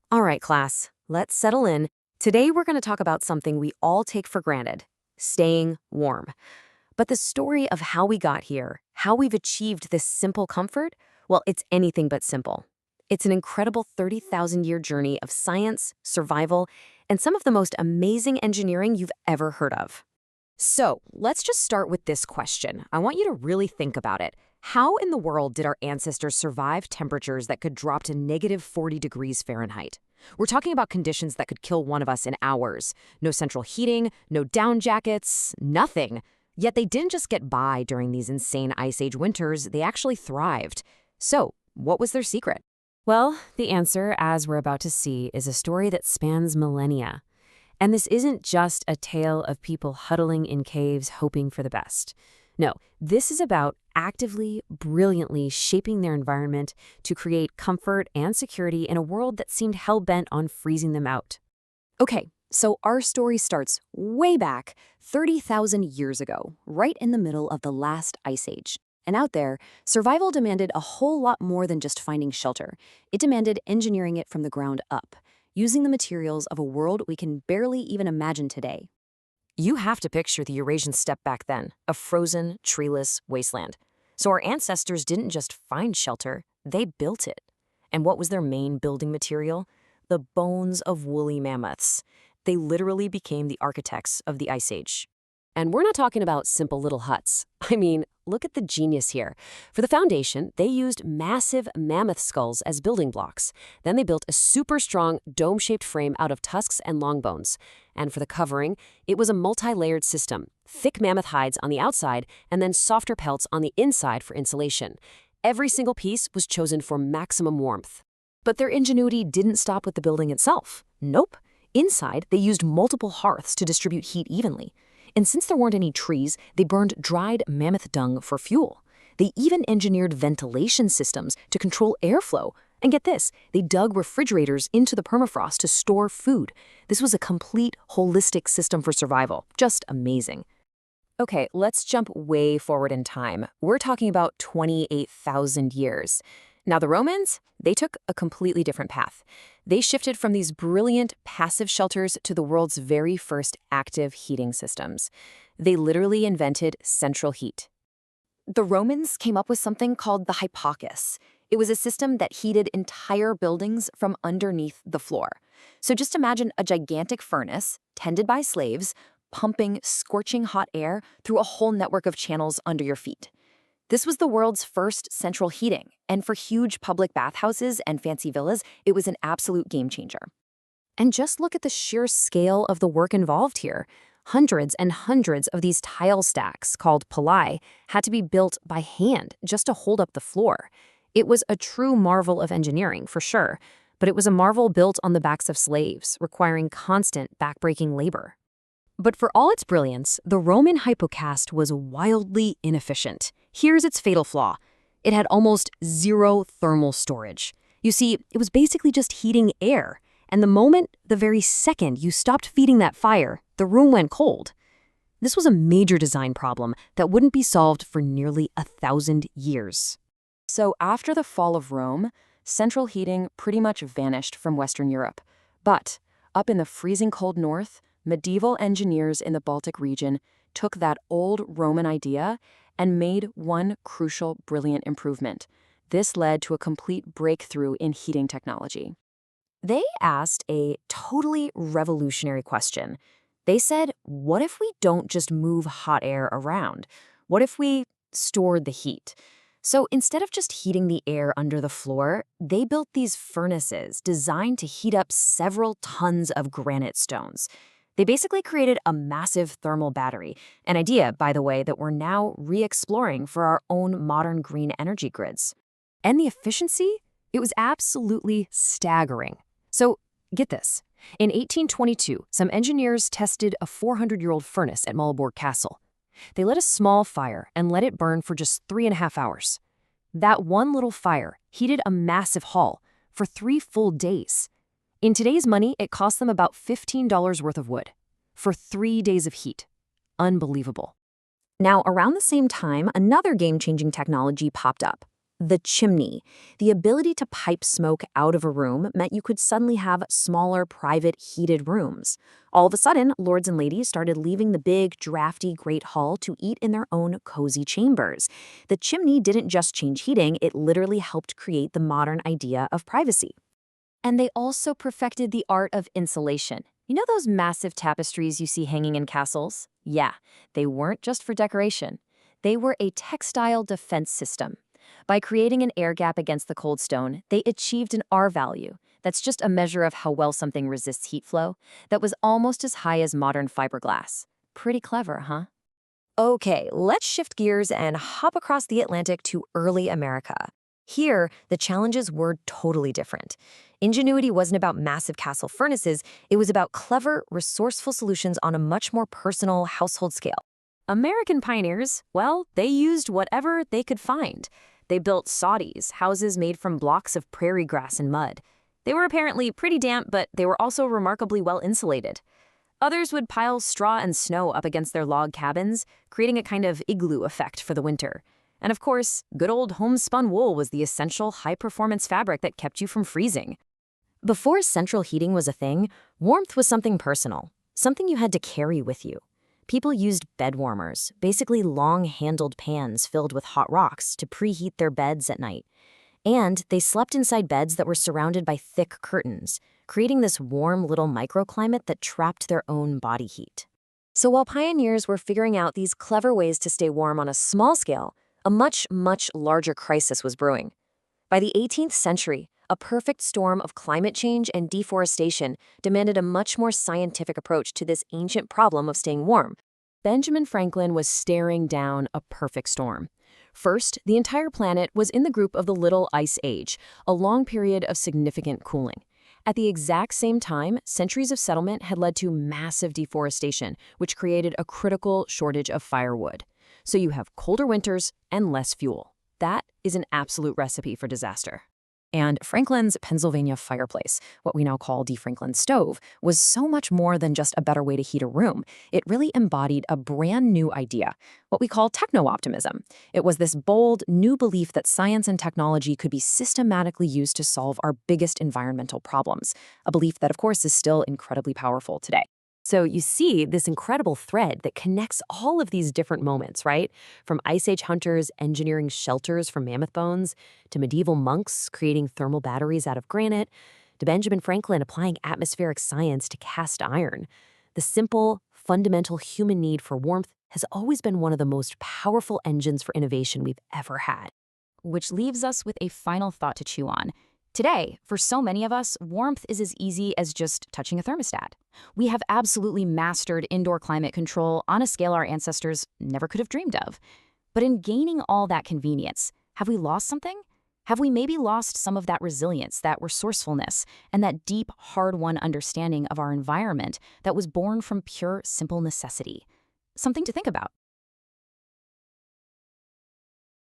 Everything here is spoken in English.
All right, class, let's settle in. Today we're going to talk about something we all take for granted, staying warm. But the story of how we got here, how we've achieved this simple comfort, well, it's anything but simple. It's an incredible 30,000-year journey of science, survival, and some of the most amazing engineering you've ever heard of. So, let's just start with this question. I want you to really think about it. How in the world did our ancestors survive temperatures that could drop to negative 40 degrees Fahrenheit? We're talking about conditions that could kill one of us in hours. No central heating, no down jackets, nothing. Yet they didn't just get by during these insane Ice Age winters, they actually thrived. So, what was their secret? Well, the answer, as we're about to see, is a story that spans millennia. And this isn't just a tale of people huddling in caves hoping for the best. No, this is about actively, brilliantly shaping their environment to create comfort and security in a world that seemed hell-bent on freezing them out. Okay, so our story starts way back, 30,000 years ago, right in the middle of the last Ice Age. And out there, survival demanded a whole lot more than just finding shelter. It demanded engineering it from the ground up, using the materials of a world we can barely even imagine today. You have to picture the Eurasian steppe back then, a frozen, treeless wasteland. So our ancestors didn't just find shelter, they built it. And what was their main building material? The bones of woolly mammoths. They literally became the architects of the Ice Age. And we're not talking about simple little huts. I mean, look at the genius here. For the foundation, they used massive mammoth skulls as building blocks. Then they built a super strong dome-shaped frame out of tusks and long bones. And for the covering, it was a multi-layered system. Thick mammoth hides on the outside and then softer pelts on the inside for insulation. Every single piece was chosen for maximum warmth. But their ingenuity didn't stop with the building itself. Nope. Inside, they used multiple hearths to distribute heat evenly. And since there weren't any trees, they burned dried mammoth dung for fuel. They even engineered ventilation systems to control airflow. And get this, they dug refrigerators into the permafrost to store food. This was a complete, holistic system for survival. Just amazing. Okay, let's jump way forward in time. We're talking about 28,000 years. Now the Romans, they took a completely different path. They shifted from these brilliant passive shelters to the world's very first active heating systems. They literally invented central heat. The Romans came up with something called the hypocus. It was a system that heated entire buildings from underneath the floor. So just imagine a gigantic furnace, tended by slaves, pumping scorching hot air through a whole network of channels under your feet. This was the world's first central heating, and for huge public bathhouses and fancy villas, it was an absolute game changer. And just look at the sheer scale of the work involved here. Hundreds and hundreds of these tile stacks, called palai, had to be built by hand just to hold up the floor. It was a true marvel of engineering, for sure, but it was a marvel built on the backs of slaves, requiring constant backbreaking labor. But for all its brilliance, the Roman hypocast was wildly inefficient. Here's its fatal flaw. It had almost zero thermal storage. You see, it was basically just heating air, and the very second you stopped feeding that fire, the room went cold. This was a major design problem that wouldn't be solved for nearly 1,000 years. So after the fall of Rome, central heating pretty much vanished from Western Europe. But up in the freezing cold north, medieval engineers in the Baltic region took that old Roman idea and made one crucial, brilliant improvement. This led to a complete breakthrough in heating technology. They asked a totally revolutionary question. They said, what if we don't just move hot air around? What if we stored the heat? So instead of just heating the air under the floor, they built these furnaces designed to heat up several tons of granite stones. They basically created a massive thermal battery, an idea, by the way, that we're now re-exploring for our own modern green energy grids. And the efficiency? It was absolutely staggering. So, get this. In 1822, some engineers tested a 400-year-old furnace at Mullborg Castle. They lit a small fire and let it burn for just 3.5 hours. That one little fire heated a massive hall for 3 full days. In today's money, it cost them about $15 worth of wood for 3 days of heat. Unbelievable. Now, around the same time, another game-changing technology popped up: The chimney. The ability to pipe smoke out of a room meant you could suddenly have smaller, private, heated rooms. All of a sudden, lords and ladies started leaving the big, drafty Great Hall to eat in their own cozy chambers. The chimney didn't just change heating, it literally helped create the modern idea of privacy. And they also perfected the art of insulation. You know those massive tapestries you see hanging in castles? Yeah, they weren't just for decoration. They were a textile defense system. By creating an air gap against the cold stone, they achieved an R value. That's just a measure of how well something resists heat flow. That was almost as high as modern fiberglass. Pretty clever, huh? Okay, let's shift gears and hop across the Atlantic to early America. Here, the challenges were totally different. Ingenuity wasn't about massive castle furnaces, it was about clever, resourceful solutions on a much more personal household scale. American pioneers, well, they used whatever they could find. They built soddies, houses made from blocks of prairie grass and mud. They were apparently pretty damp, but they were also remarkably well insulated. Others would pile straw and snow up against their log cabins, creating a kind of igloo effect for the winter. And of course, good old homespun wool was the essential high-performance fabric that kept you from freezing. Before central heating was a thing, warmth was something personal, something you had to carry with you. People used bed warmers, basically long-handled pans filled with hot rocks to preheat their beds at night. And they slept inside beds that were surrounded by thick curtains, creating this warm little microclimate that trapped their own body heat. So while pioneers were figuring out these clever ways to stay warm on a small scale, a much, much larger crisis was brewing. By the 18th century, a perfect storm of climate change and deforestation demanded a much more scientific approach to this ancient problem of staying warm. Benjamin Franklin was staring down a perfect storm. First, the entire planet was in the group of the Little Ice Age, a long period of significant cooling. At the exact same time, centuries of settlement had led to massive deforestation, which created a critical shortage of firewood. So you have colder winters and less fuel. That is an absolute recipe for disaster. And Franklin's Pennsylvania fireplace, what we now call the Franklin stove, was so much more than just a better way to heat a room. It really embodied a brand new idea, what we call techno-optimism. It was this bold, new belief that science and technology could be systematically used to solve our biggest environmental problems, a belief that, of course, is still incredibly powerful today. So you see this incredible thread that connects all of these different moments, right? From Ice Age hunters engineering shelters from mammoth bones, to medieval monks creating thermal batteries out of granite, to Benjamin Franklin applying atmospheric science to cast iron. The simple, fundamental human need for warmth has always been one of the most powerful engines for innovation we've ever had. Which leaves us with a final thought to chew on. Today, for so many of us, warmth is as easy as just touching a thermostat. We have absolutely mastered indoor climate control on a scale our ancestors never could have dreamed of. But in gaining all that convenience, have we lost something? Have we maybe lost some of that resilience, that resourcefulness, and that deep, hard-won understanding of our environment that was born from pure, simple necessity? Something to think about.